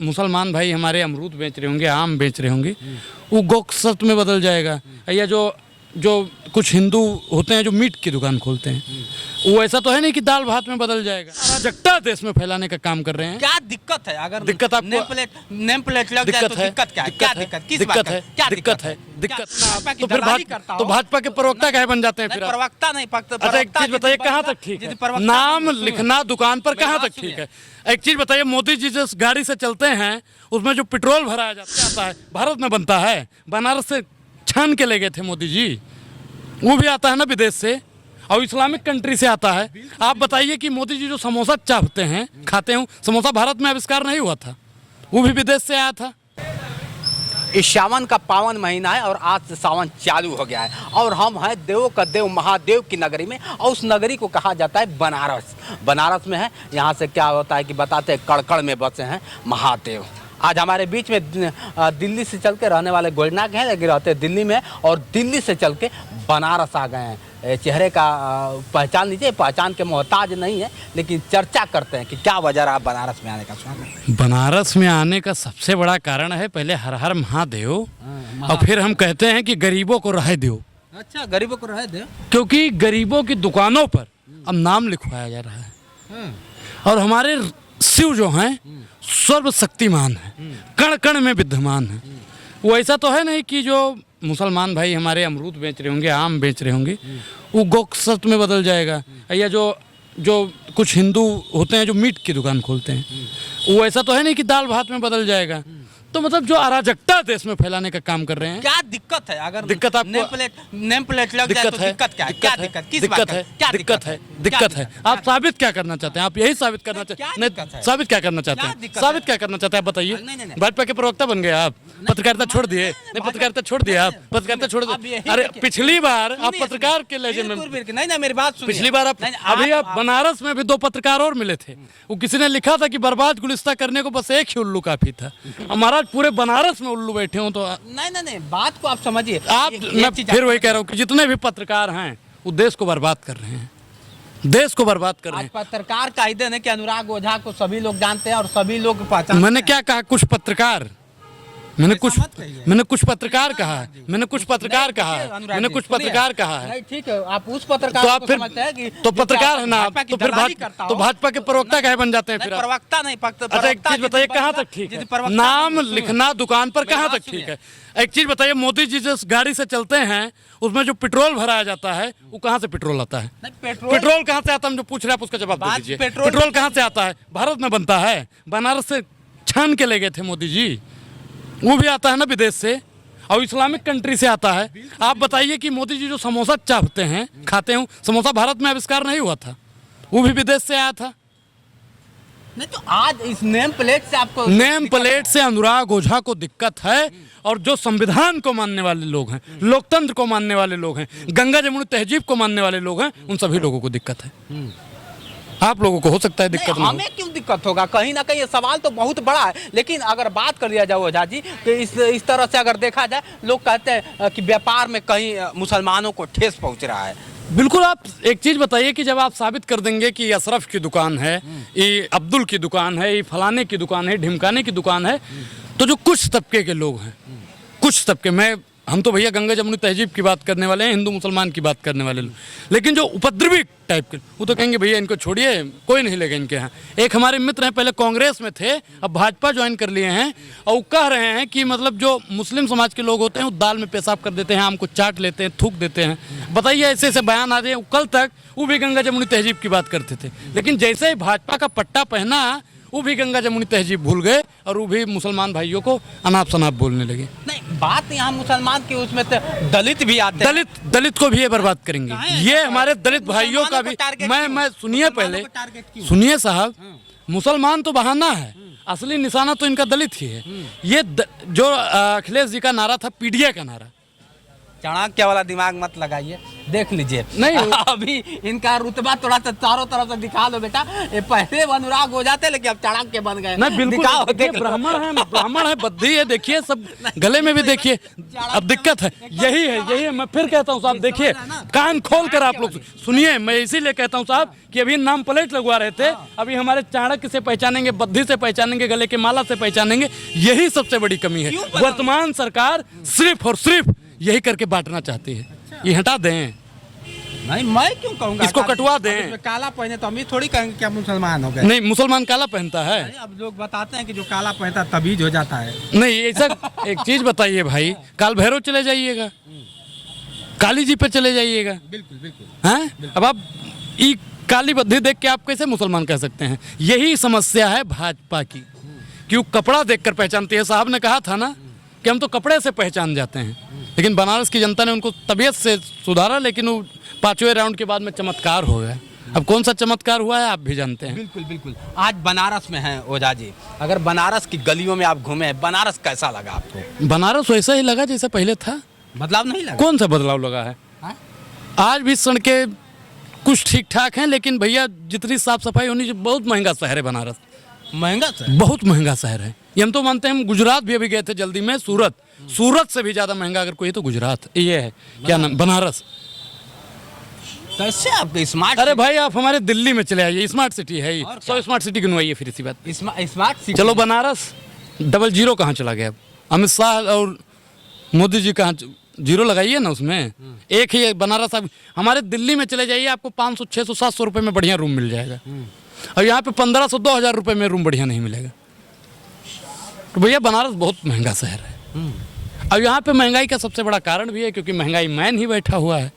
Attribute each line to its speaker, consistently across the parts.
Speaker 1: मुसलमान भाई हमारे अमरूद बेच रहे होंगे, आम बेच रहे होंगे, वो गोश्त में बदल जाएगा। या जो कुछ हिंदू होते हैं जो मीट की दुकान खोलते हैं, वो ऐसा तो है नहीं कि दाल भात में बदल जाएगा। अराजकता देश में फैलाने का काम कर रहे हैं।
Speaker 2: क्या दिक्कत है? अगर
Speaker 1: दिक्कत आपको
Speaker 2: नेम प्लेट लग जाए तो दिक्कत क्या है? क्या दिक्कत? किस बात का? क्या दिक्कत है?
Speaker 1: तो फिर भाजपा के प्रवक्ता कहे बन जाते हैं फिर?
Speaker 2: प्रवक्ता नहीं,
Speaker 1: अच्छा एक चीज बताइए, कहाँ तक ठीक है नाम लिखना दुकान पर, कहाँ तक ठीक है? एक चीज बताइए, मोदी जी जिस गाड़ी से चलते हैं उसमें जो पेट्रोल भराया जाता है भारत में बनता है, बनारस से छान के ले गए थे मोदी जी, वो भी आता है ना विदेश से, और इस्लामिक कंट्री से आता है। आप बताइए कि मोदी जी जो समोसा चाहते हैं, खाते हैं, समोसा भारत में आविष्कार नहीं हुआ था, वो भी विदेश से आया था।
Speaker 2: इस सावन का पावन महीना है और आज से सावन चालू हो गया है और हम हैं देवों का देव महादेव की नगरी में, और उस नगरी को कहा जाता है बनारस। बनारस में है, यहाँ से क्या होता है कि बताते हैं, कड़कड़ में बसे हैं महादेव। आज हमारे बीच में दिल्ली से चल के रहने वाले गोल्डनाग हैं, लेकिन रहते दिल्ली में, और दिल्ली से चल के बनारस आ गए हैं। चेहरे का पहचान लीजिए, पहचान के मोहताज नहीं है, लेकिन चर्चा करते हैं कि क्या वजह रहा बनारस में आने का।
Speaker 1: बनारस में आने का सबसे बड़ा कारण है पहले हर हर महादेव, और फिर हम कहते हैं कि गरीबों को राह दो।
Speaker 2: अच्छा, गरीबों को राह दो,
Speaker 1: क्योंकि गरीबों की दुकानों पर अब नाम लिखवाया जा रहा है। और हमारे शिव जो हैं सर्वशक्तिमान है, कण कण में विद्यमान है। वो ऐसा तो है नहीं कि जो मुसलमान भाई हमारे अमरूद बेच रहे होंगे, आम बेच रहे होंगे, वो गोश्त में बदल जाएगा। या जो कुछ हिंदू होते हैं जो मीट की दुकान खोलते हैं, वो ऐसा तो है नहीं कि दाल भात में बदल जाएगा। तो मतलब जो अराजकता देश में फैलाने का काम कर रहे हैं।
Speaker 2: क्या दिक्कत है? अगर
Speaker 1: दिक्कत आपको
Speaker 2: नेम प्लेट लग जाए तो दिक्कत क्या है? क्या दिक्कत? किस बात का? क्या
Speaker 1: दिक्कत है? दिक्कत है। आप साबित क्या करना चाहते हैं? आप यही साबित करना चाहते हैं? नहीं, साबित क्या करना चाहते हैं? साबित क्या करना चाहते हैं? बताइए। भाजपा के प्रवक्ता बन गए आप, पत्रकारिता छोड़ दिए? नहीं, पत्रकारिता छोड़ दिए आप, पत्रकारिता छोड़ दिए। अरे पिछली बार आप पत्रकार के लहजे में,
Speaker 2: नहीं, मेरी बात सुनिए।
Speaker 1: पिछली बार अभी आप बनारस में भी 2 पत्रकार और मिले थे, वो किसी ने लिखा था कि बर्बाद गुलिस्ता करने को बस एक ही उल्लू काफी था। हमारा पूरे बनारस में उल्लू बैठे हो तो
Speaker 2: नहीं, बात को आप समझिए।
Speaker 1: मैं फिर वही कह रहा हूँ कि जितने भी पत्रकार हैं वो देश को बर्बाद कर रहे हैं, देश को बर्बाद कर रहे हैं।
Speaker 2: पत्रकार का ही दिन है कि अनुराग ओझा को सभी लोग जानते हैं और सभी लोग पहचानते हैं।
Speaker 1: मैंने क्या कहा? कुछ पत्रकार, मैंने कुछ पत्रकार कहा है, मैंने कुछ पत्रकार कहा है, मैंने कुछ पत्रकार कहा है।
Speaker 2: ठीक है, आप उस पत्रकार
Speaker 1: तो आप फिर तो पत्रकार है ना, तो फिर भाजपा के प्रवक्ता कहे बन जाते हैं फिर?
Speaker 2: प्रवक्ता नहीं।
Speaker 1: अच्छा एक चीज बताइए, कहाँ तक ठीक है नाम लिखना दुकान पर, कहाँ तक ठीक है? एक चीज बताइए, मोदी जी जिस गाड़ी से चलते हैं उसमें जो पेट्रोल भराया जाता है, वो कहाँ से पेट्रोल आता है? पेट्रोल कहाँ से आता है? हम जो पूछ रहे हैं आप उसका जवाब दे दीजिए। पेट्रोल कहाँ से आता है? भारत में बनता है, बनारस से छान के ले गए थे मोदी जी, वो भी आता है ना विदेश से, और इस्लामिक कंट्री से आता है। आप बताइए कि मोदी जी जो समोसा चाहते हैं, खाते हैं, समोसा भारत में आविष्कार नहीं हुआ था, वो भी विदेश से आया था।
Speaker 2: नहीं तो आज इस नेम प्लेट से आपको,
Speaker 1: नेम प्लेट से अनुराग ओझा को दिक्कत है, और जो संविधान को मानने वाले लोग हैं, लोकतंत्र को मानने वाले लोग हैं, गंगा जमुनी तहजीब को मानने वाले लोग हैं, उन सभी लोगों को दिक्कत है। आप लोगों को हो सकता है दिक्कत नहीं,
Speaker 2: हमें क्यों दिक्कत होगा? कहीं ना कहीं ये सवाल तो बहुत बड़ा है। लेकिन अगर बात कर लिया जाए ओझा जी कि इस तरह से अगर देखा जाए, लोग कहते हैं कि व्यापार में कहीं मुसलमानों को ठेस पहुंच रहा है।
Speaker 1: बिल्कुल। आप एक चीज बताइए कि जब आप साबित कर देंगे कि अशरफ की दुकान है, ये अब्दुल की दुकान है, ये फलाने की दुकान है, ढिमकाने की दुकान है, तो जो कुछ तबके के लोग हैं, कुछ तबके, हम तो भैया गंगा जमुनी तहजीब की बात करने वाले हैं, हिंदू मुसलमान की बात करने वाले लोग, लेकिन जो उपद्रवी टाइप के, वो तो कहेंगे भैया इनको छोड़िए, कोई नहीं लेगा इनके यहाँ। एक हमारे मित्र हैं, पहले कांग्रेस में थे, अब भाजपा ज्वाइन कर लिए हैं, और वो कह रहे हैं कि मतलब जो मुस्लिम समाज के लोग होते हैं वो दाल में पेशाब कर देते हैं, आम को चाट लेते हैं, थूक देते हैं। बताइए, ऐसे ऐसे बयान आ रहे हैं। कल तक वो भी गंगा जमुनी तहजीब की बात करते थे, लेकिन जैसे ही भाजपा का पट्टा पहना, वो भी गंगा जमुनी तहजीब भूल गए और वो भी मुसलमान भाइयों को अनाप शनाप बोलने लगे।
Speaker 2: नहीं, बात यहाँ मुसलमान की, उसमें तो दलित भी आते हैं।
Speaker 1: दलित को भी ये बर्बाद करेंगे, ये हमारे दलित भाइयों का भी। मैं सुनिए, पहले सुनिए साहब, मुसलमान तो बहाना है, असली निशाना तो इनका दलित ही है। ये जो अखिलेश जी का नारा था, पीडीए का नारा,
Speaker 2: चाणक्य वाला दिमाग मत लगाइए, देख लीजिए
Speaker 1: नहीं
Speaker 2: अभी इनका रुतबा थोड़ा सा चारों तरफ से दिखा दो बेटा। ये पहले अनुराग हो जाते लेकिन अब चाणक्य बन गए।
Speaker 1: नहीं बिल्कुल
Speaker 2: दिखाओ,
Speaker 1: देखिए,
Speaker 2: देख लो।
Speaker 1: ब्राह्मण है बद्धी है, देखिए सब गले में भी देखिए। अब दिक्कत है यही है मैं फिर कहता हूँ साहब, देखिए कान खोल कर आप लोग सुनिए। मैं इसीलिए कहता हूँ साहब कि अभी नाम प्लेट लगवा रहे थे, अभी हमारे चाणक्य से पहचानेंगे, बद्धी से पहचानेंगे, गले के माला से पहचानेंगे। यही सबसे बड़ी कमी है। वर्तमान सरकार सिर्फ और सिर्फ यही करके बांटना चाहती है। ये हटा दें,
Speaker 2: नहीं मैं क्यों कहूँगा,
Speaker 1: इसको कटवा दें।
Speaker 2: इसमें काला पहने तो हम भी थोड़ी कहेंगे क्या मुसलमान हो गए।
Speaker 1: नहीं मुसलमान काला पहनता है।
Speaker 2: नहीं, अब लोग बताते हैं कि जो काला पहनता तबीज हो जाता है।
Speaker 1: नहीं ऐसा एक चीज बताइए भाई, काल भैरव चले जाइएगा, काली जी पे चले जाइएगा,
Speaker 2: बिल्कुल बिल्कुल
Speaker 1: हैं? अब आप ई काली बद्धी देख के आप कैसे मुसलमान कह सकते हैं? यही समस्या है भाजपा की, क्यों कपड़ा देखकर पहचानती है। साहब ने कहा था ना कि हम तो कपड़े से पहचान जाते हैं, लेकिन बनारस की जनता ने उनको तबीयत से सुधारा, लेकिन वो 5वें राउंड के बाद में चमत्कार हो गया। अब कौन सा चमत्कार हुआ है आप भी जानते हैं।
Speaker 2: बिल्कुल बिल्कुल। आज बनारस में हैं ओझा जी, अगर बनारस की गलियों में आप घूमे, बनारस कैसा लगा आपको?
Speaker 1: बनारस वैसा ही लगा जैसा पहले था।
Speaker 2: बदलाव नहीं लगा?
Speaker 1: कौन सा बदलाव लगा है?
Speaker 2: हाँ?
Speaker 1: आज भी सड़कें कुछ ठीक ठाक हैं, लेकिन भैया जितनी साफ सफाई होनी चाहिए, बहुत महंगा शहर है बनारस,
Speaker 2: महंगा सर,
Speaker 1: बहुत महंगा शहर है। ये हम तो मानते हैं। हम गुजरात भी अभी गए थे जल्दी में, सूरत से भी ज्यादा महंगा अगर कोई है तो गुजरात, ये है क्या नाम, बनारस।
Speaker 2: कैसे आपके स्मार्ट?
Speaker 1: अरे भाई आप हमारे दिल्ली में चले आइए, स्मार्ट सिटी है ये। 100 स्मार्ट सिटी गिनवाइए फिर इसी बात।
Speaker 2: Smart city.
Speaker 1: चलो बनारस 00 कहाँ चला गया? अब अमित शाह और मोदी जी कहाँ जीरो लगाइए ना उसमें, एक ही बनारस। अब हमारे दिल्ली में चले जाइए, आपको 500 600 700 रुपये में बढ़िया रूम मिल जाएगा, और यहाँ पे 1500 2000 रुपये में रूम बढ़िया नहीं मिलेगा। तो भैया बनारस बहुत महंगा शहर है। अब यहाँ पे महंगाई का सबसे बड़ा कारण भी है क्योंकि महंगाई मैन ही बैठा हुआ है।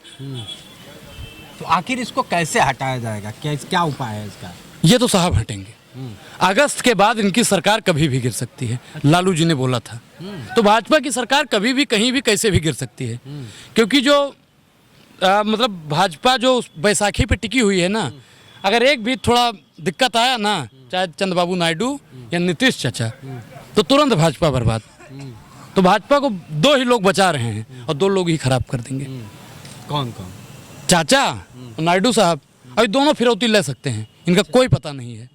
Speaker 2: तो आखिर इसको कैसे हटाया जाएगा, क्या उपाय है इसका?
Speaker 1: ये तो साहब हटेंगे। अगस्त के बाद इनकी सरकार कभी भी गिर सकती है, लालू जी ने बोला था। तो भाजपा की सरकार कभी भी कहीं भी कैसे भी गिर सकती है, क्योंकि जो मतलब भाजपा जो बैसाखी पे टिकी हुई है ना, अगर एक भी थोड़ा दिक्कत आया ना, चाहे चंद्रबाबू नायडू या नीतीश चाचा, तो तुरंत भाजपा बर्बाद। तो भाजपा को 2 ही लोग बचा रहे हैं और 2 लोग ही खराब कर देंगे।
Speaker 2: कौन कौन?
Speaker 1: चाचा और नायडू साहब। अभी दोनों फिरौती ले सकते हैं, इनका कोई पता नहीं है।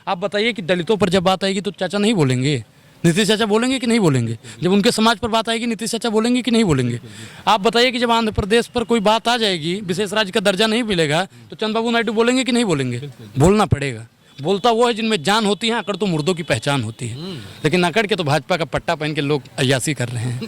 Speaker 1: आप बताइए कि दलितों पर जब बात आएगी तो चाचा नहीं बोलेंगे, नीतीश चाचा बोलेंगे कि नहीं बोलेंगे? जब उनके समाज पर बात आएगी नीतीश चाचा बोलेंगे कि नहीं बोलेंगे? आप बताइए कि जब आंध्र प्रदेश पर कोई बात आ जाएगी, विशेष राज्य का दर्जा नहीं मिलेगा, तो चंद्रबाबू नायडू बोलेंगे कि नहीं बोलेंगे? बोलना पड़ेगा। बोलता वो है जिनमें जान होती है, अकड़ तो मुर्दों की पहचान होती है। लेकिन अकड़ के तो भाजपा का पट्टा पहन के लोग अय्यासी कर रहे हैं।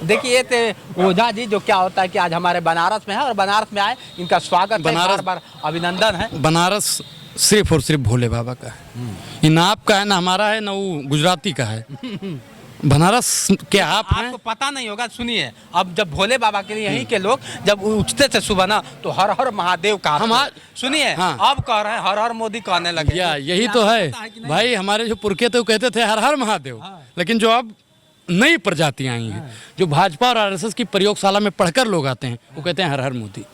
Speaker 2: देखिए तो ओझा जी, जो क्या होता है कि आज हमारे बनारस में है और बनारस में आए, इनका स्वागत है, बार-बार अभिनंदन है।
Speaker 1: बनारस सिर्फ और सिर्फ भोले बाबा का है, ये ना आपका है ना हमारा है ना वो गुजराती का है। बनारस के आप हैं।
Speaker 2: आपको पता नहीं होगा, सुनिए, अब जब भोले बाबा के लिए यहीं के लोग जब उठते थे सुबह ना, तो हर हर महादेव कहा।
Speaker 1: हम
Speaker 2: सुनिए,
Speaker 1: हाँ।
Speaker 2: अब कह रहे हैं हर हर मोदी कहने लगे।
Speaker 1: यही तो है भाई, हमारे जो पुरखे थे वो कहते थे हर हर महादेव, लेकिन जो अब नई प्रजातियां आई हैं, जो भाजपा और आरएसएस की प्रयोगशाला में पढ़कर लोग आते हैं, वो कहते हैं हर हर मोदी।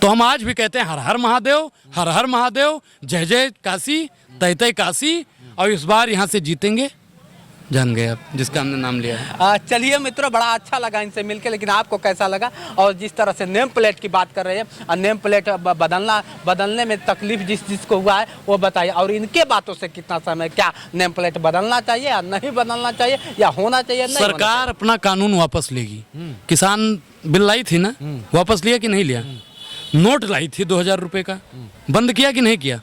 Speaker 1: तो हम आज भी कहते हैं हर हर महादेव, हर हर महादेव, जय जय काशी, तय तय काशी, और इस बार यहाँ से जीतेंगे। जान गए आप जिसका हमने नाम लिया है।
Speaker 2: चलिए मित्रों, बड़ा अच्छा लगा इनसे मिलकर, लेकिन आपको कैसा लगा? और जिस तरह से नेम प्लेट की बात कर रहे हैं, और नेम प्लेट बदलने में तकलीफ जिसको हुआ है वो बताइए, और इनके बातों से कितना समय, क्या नेम प्लेट बदलना चाहिए या नहीं बदलना चाहिए, या होना चाहिए नहीं?
Speaker 1: सरकार अपना कानून वापस लेगी। किसान बिल लाई थी ना, वापस लिया कि नहीं लिया? नोट लाई थी 2000 रुपये का, बंद किया कि नहीं किया?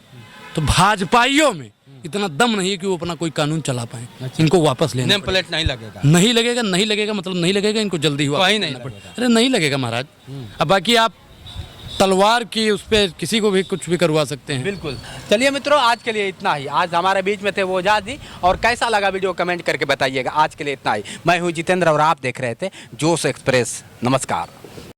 Speaker 1: तो भाजपाइयों में इतना दम नहीं है कि वो अपना कोई कानून चला पाए। इनको वापस लेना
Speaker 2: नेम प्लेट नहीं लगेगा।
Speaker 1: नहीं लगेगा, नहीं लगेगा मतलब नहीं लगेगा, इनको जल्दी हुआ
Speaker 2: कहीं नहीं लगेगा।
Speaker 1: अरे नहीं लगेगा महाराज। अब बाकी आप तलवार की उस पर किसी को भी कुछ भी करवा सकते हैं।
Speaker 2: बिल्कुल। चलिए मित्रों, आज के लिए इतना ही। आज हमारे बीच में थे वो ओझा जी, और कैसा लगा वीडियो कमेंट करके बताइएगा। आज के लिए इतना ही। मैं हूँ जितेंद्र और आप देख रहे थे जोश एक्सप्रेस। नमस्कार।